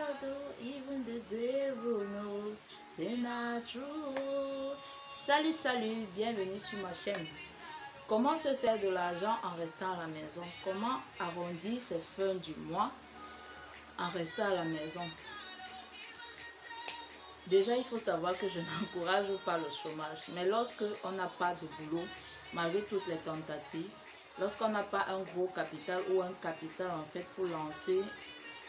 although even the devil knows c'est not true. Salut, bienvenue sur ma chaîne. Comment se faire de l'argent en restant à la maison? Comment arrondir ses fins du mois en restant à la maison? Déjà, il faut savoir que je n'encourage pas le chômage. Mais lorsque on n'a pas de boulot, malgré toutes les tentatives, lorsqu'on n'a pas un gros capital ou un capital en fait pour lancer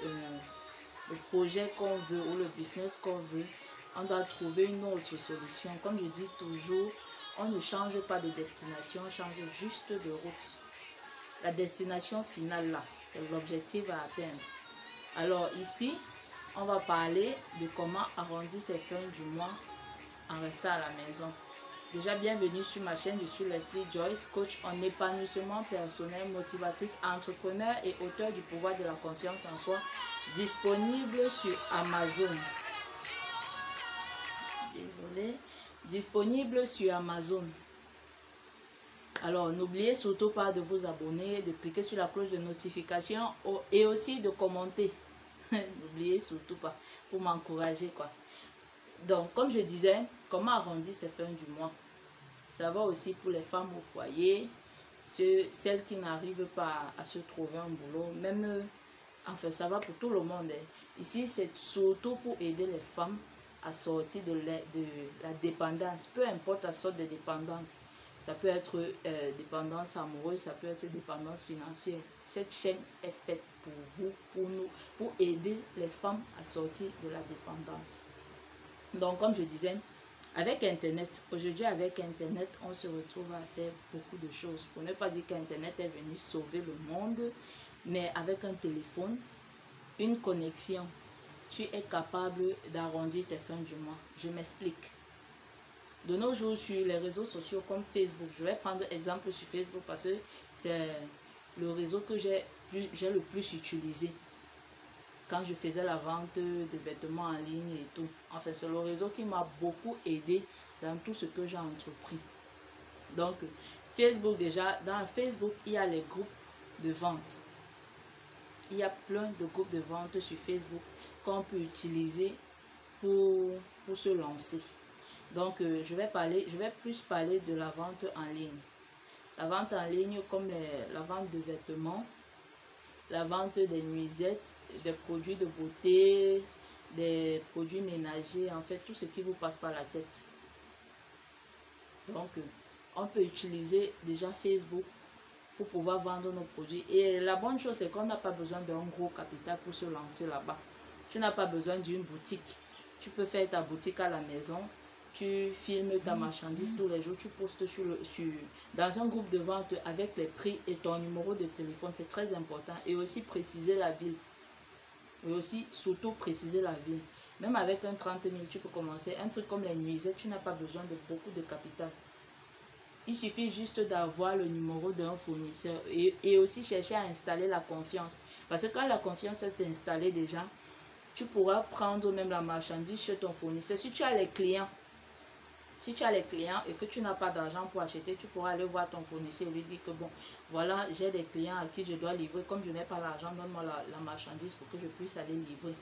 le projet qu'on veut ou le business qu'on veut, on doit trouver une autre solution. Comme je dis toujours, on ne change pas de destination, on change juste de route. La destination finale là, c'est l'objectif à atteindre. Alors ici, on va parler de comment arrondir ses fins du mois en restant à la maison. Déjà, bienvenue sur ma chaîne, je suis Leslie Joyce, coach en épanouissement personnel, motivatrice, entrepreneur et auteur du pouvoir de la confiance en soi, disponible sur Amazon. Disponible sur Amazon. Alors, n'oubliez surtout pas de vous abonner, de cliquer sur la cloche de notification et aussi de commenter. N'oubliez surtout pas pour m'encourager quoi. Donc, comme je disais, comment arrondir ses fins du mois? Ça va aussi pour les femmes au foyer, celles qui n'arrivent pas à se trouver un boulot, même, enfin, ça va pour tout le monde. Ici, c'est surtout pour aider les femmes à sortir de la dépendance, peu importe la sorte de dépendance. Ça peut être dépendance amoureuse, ça peut être dépendance financière. Cette chaîne est faite pour vous, pour nous, pour aider les femmes à sortir de la dépendance. Donc, comme je disais, avec Internet, aujourd'hui avec Internet, on se retrouve à faire beaucoup de choses. Pour ne pas dire qu'Internet est venu sauver le monde, mais avec un téléphone, une connexion, tu es capable d'arrondir tes fins du mois. Je m'explique. De nos jours, sur les réseaux sociaux comme Facebook, je vais prendre exemple sur Facebook parce que c'est le réseau que j'ai le plus utilisé quand je faisais la vente de vêtements en ligne et tout. Enfin, c'est le réseau qui m'a beaucoup aidé dans tout ce que j'ai entrepris. Donc, Facebook déjà, dans Facebook, il y a les groupes de vente. Il y a plein de groupes de vente sur Facebook qu'on peut utiliser pour se lancer. Donc, je vais plus parler de la vente en ligne. La vente en ligne comme la vente de vêtements, la vente des nuisettes, des produits de beauté, des produits ménagers, en fait, tout ce qui vous passe par la tête. Donc, on peut utiliser déjà Facebook pour pouvoir vendre nos produits. Et la bonne chose, c'est qu'on n'a pas besoin d'un gros capital pour se lancer là-bas. Tu n'as pas besoin d'une boutique. Tu peux faire ta boutique à la maison. Tu filmes ta marchandise tous les jours, tu postes dans un groupe de vente avec les prix et ton numéro de téléphone, c'est très important. Et aussi préciser la ville. Et aussi surtout préciser la ville. Même avec un 30 000, tu peux commencer. Un truc comme les nuisettes, tu n'as pas besoin de beaucoup de capital. Il suffit juste d'avoir le numéro d'un fournisseur et aussi chercher à installer la confiance. Parce que quand la confiance est installée déjà, tu pourras prendre même la marchandise chez ton fournisseur. Si tu as les clients, et que tu n'as pas d'argent pour acheter, tu pourras aller voir ton fournisseur et lui dire que bon, voilà, j'ai des clients à qui je dois livrer. Comme je n'ai pas l'argent, donne-moi la marchandise pour que je puisse aller livrer.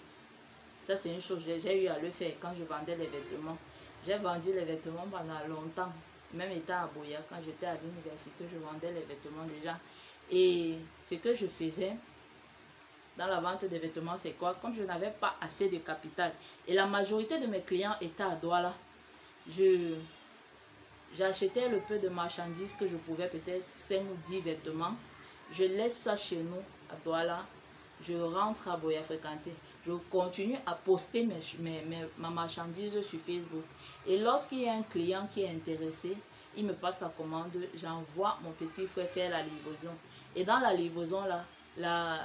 Ça, c'est une chose, j'ai eu à le faire quand je vendais les vêtements. J'ai vendu les vêtements pendant longtemps. Même étant à Boya, quand j'étais à l'université, je vendais les vêtements déjà. Et ce que je faisais dans la vente des vêtements, c'est quoi? Comme je n'avais pas assez de capital, et la majorité de mes clients étaient à Douala, j'achetais le peu de marchandises que je pouvais, peut-être 5 ou 10 vêtements. Je laisse ça chez nous à Douala. Je rentre à Boya fréquenter. Je continue à poster ma marchandise sur Facebook. Et lorsqu'il y a un client qui est intéressé, il me passe sa commande, j'envoie mon petit frère faire la livraison. Et dans la livraison, là,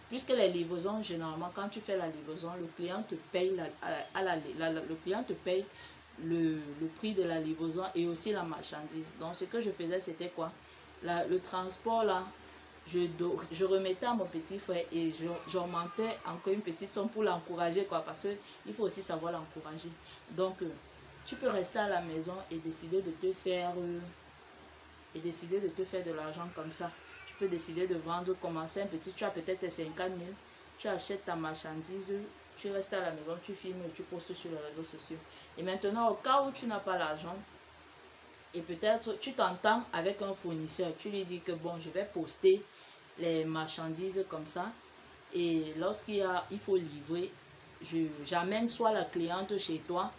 puisque les livraisons, généralement, quand tu fais la livraison, le client te paye le client te paye le prix de la livraison et aussi la marchandise. Donc, ce que je faisais, c'était quoi? Le transport, là, je remettais à mon petit frère et j'augmentais encore une petite somme pour l'encourager, quoi, parce qu'il faut aussi savoir l'encourager. Donc, tu peux rester à la maison et décider de te faire de l'argent comme ça. Tu peux décider de vendre, commencer un petit, tu as peut-être 50 000. tu achètes ta marchandise, tu restes à la maison, tu filmes et tu postes sur les réseaux sociaux. Et maintenant, au cas où tu n'as pas l'argent, et peut-être tu t'entends avec un fournisseur, tu lui dis que bon, je vais poster les marchandises comme ça. Et il faut livrer, j'amène soit la cliente chez toi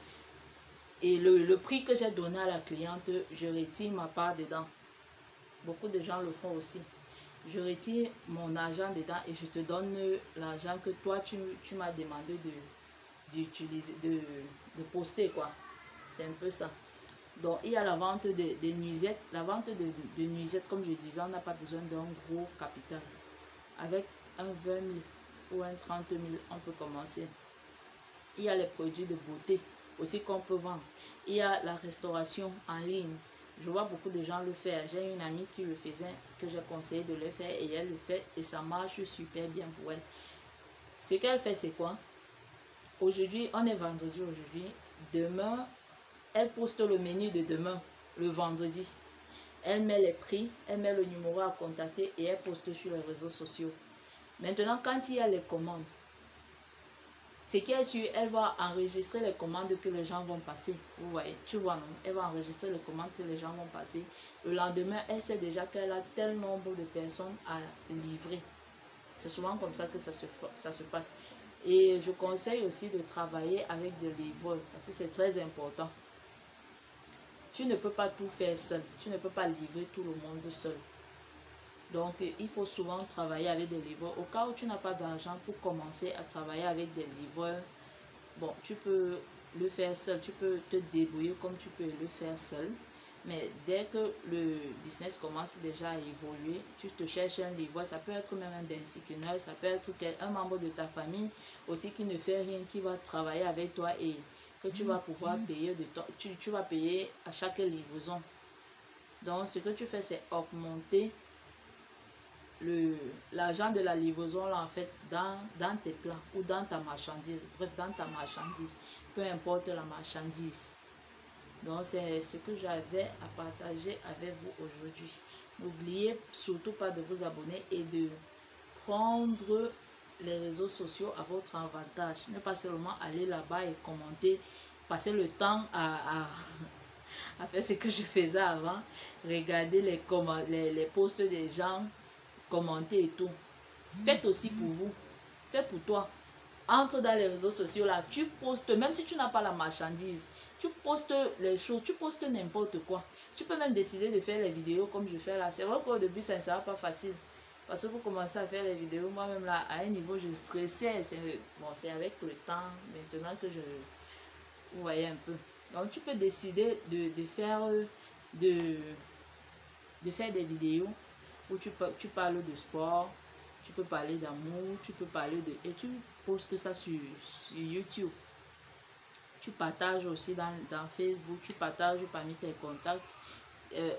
et le prix que j'ai donné à la cliente, je retire ma part dedans. Beaucoup de gens le font aussi. Je retire mon argent dedans et je te donne l'argent que toi tu m'as demandé d'utiliser, de poster quoi. C'est un peu ça. Donc il y a la vente de nuisettes. La vente de nuisettes, comme je disais, on n'a pas besoin d'un gros capital. Avec un 20 000 ou un 30 000, on peut commencer. Il y a les produits de beauté aussi qu'on peut vendre. Il y a la restauration en ligne. Je vois beaucoup de gens le faire. J'ai une amie qui le faisait, que j'ai conseillé de le faire et elle le fait et ça marche super bien pour elle. Ce qu'elle fait, c'est quoi? Aujourd'hui, on est vendredi aujourd'hui. Demain, elle poste le menu de demain, le vendredi. Elle met les prix, elle met le numéro à contacter et elle poste sur les réseaux sociaux. Maintenant, quand il y a les commandes, ce qui est sûr, elle va enregistrer les commandes que les gens vont passer. Vous voyez, tu vois, non? Elle va enregistrer les commandes que les gens vont passer. Le lendemain, elle sait déjà qu'elle a tel nombre de personnes à livrer. C'est souvent comme ça que ça se passe. Et je conseille aussi de travailler avec des livreurs parce que c'est très important. Tu ne peux pas tout faire seul. Tu ne peux pas livrer tout le monde seul. Donc, il faut souvent travailler avec des livreurs. Au cas où tu n'as pas d'argent pour commencer à travailler avec des livreurs, bon, tu peux le faire seul. Tu peux te débrouiller comme tu peux le faire seul. Mais dès que le business commence déjà à évoluer, tu te cherches un livreur. Ça peut être même un bensiquineur, ça peut être un membre de ta famille aussi qui ne fait rien, qui va travailler avec toi et que tu vas pouvoir payer tu vas payer à chaque livraison. Donc, ce que tu fais, c'est augmenter l'argent de la livraison là, en fait, dans tes plans ou dans ta marchandise. Bref, dans ta marchandise. Peu importe la marchandise. Donc, c'est ce que j'avais à partager avec vous aujourd'hui. N'oubliez surtout pas de vous abonner et de prendre les réseaux sociaux à votre avantage. Ne pas seulement aller là-bas et commenter, passer le temps à faire ce que je faisais avant. Regarder les posts des gens, commenter et tout. Faites aussi pour vous. Faites pour toi. Entre dans les réseaux sociaux là, tu postes, même si tu n'as pas la marchandise, tu postes les choses, tu postes n'importe quoi. Tu peux même décider de faire les vidéos comme je fais là. C'est vrai qu'au début ça ne sera pas facile. Parce que pour commencer à faire les vidéos, moi-même là, à un niveau, je stressais. Bon, c'est avec le temps, maintenant que vous voyez un peu. Donc tu peux décider de faire des vidéos où tu parles de sport, tu peux parler d'amour, tu peux parler de... Et tu postes ça sur YouTube. Tu partages aussi dans Facebook, tu partages parmi tes contacts.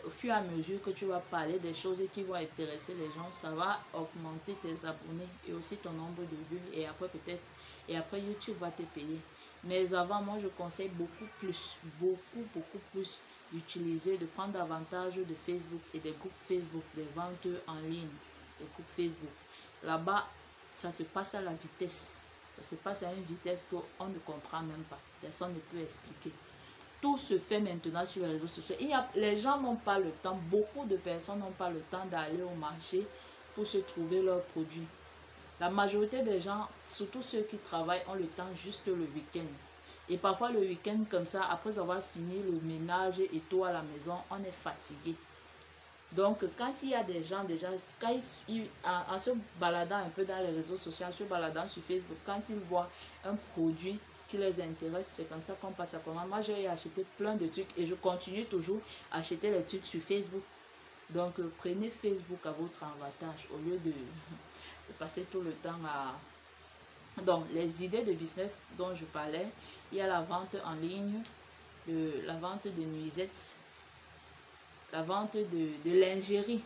Au fur et à mesure que tu vas parler des choses qui vont intéresser les gens, ça va augmenter tes abonnés et aussi ton nombre de vues. Et après après YouTube va te payer. Mais avant, moi je conseille beaucoup plus d'utiliser, de prendre davantage de Facebook et des groupes Facebook, des ventes en ligne, des groupes Facebook. Là-bas, ça se passe à la vitesse. Ça se passe à une vitesse qu'on ne comprend même pas. Personne ne peut expliquer. Tout se fait maintenant sur les réseaux sociaux. Les gens n'ont pas le temps, beaucoup de personnes n'ont pas le temps d'aller au marché pour se trouver leurs produits. La majorité des gens, surtout ceux qui travaillent, ont le temps juste le week-end. Et parfois le week-end comme ça, après avoir fini le ménage et tout à la maison, on est fatigué. Donc quand il y a des gens déjà, en se baladant un peu dans les réseaux sociaux, en se baladant sur Facebook, quand ils voient un produit qui les intéresse, c'est comme ça qu'on passe à commande. Moi j'ai acheté plein de trucs et je continue toujours à acheter les trucs sur Facebook. Donc prenez Facebook à votre avantage au lieu de passer tout le temps à... Donc les idées de business dont je parlais, il y a la vente en ligne, la vente de nuisettes, la vente de lingerie.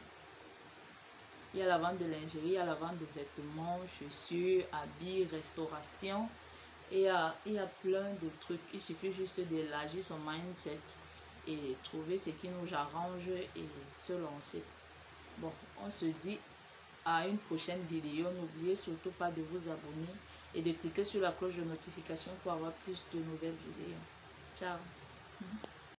Il y a la vente de lingerie, il y a la vente de vêtements, chaussures, habits, restauration. Et il y a plein de trucs. Il suffit juste d'élargir son mindset et trouver ce qui nous arrange et se lancer. Bon, on se dit à une prochaine vidéo. N'oubliez surtout pas de vous abonner et de cliquer sur la cloche de notification pour avoir plus de nouvelles vidéos. Ciao.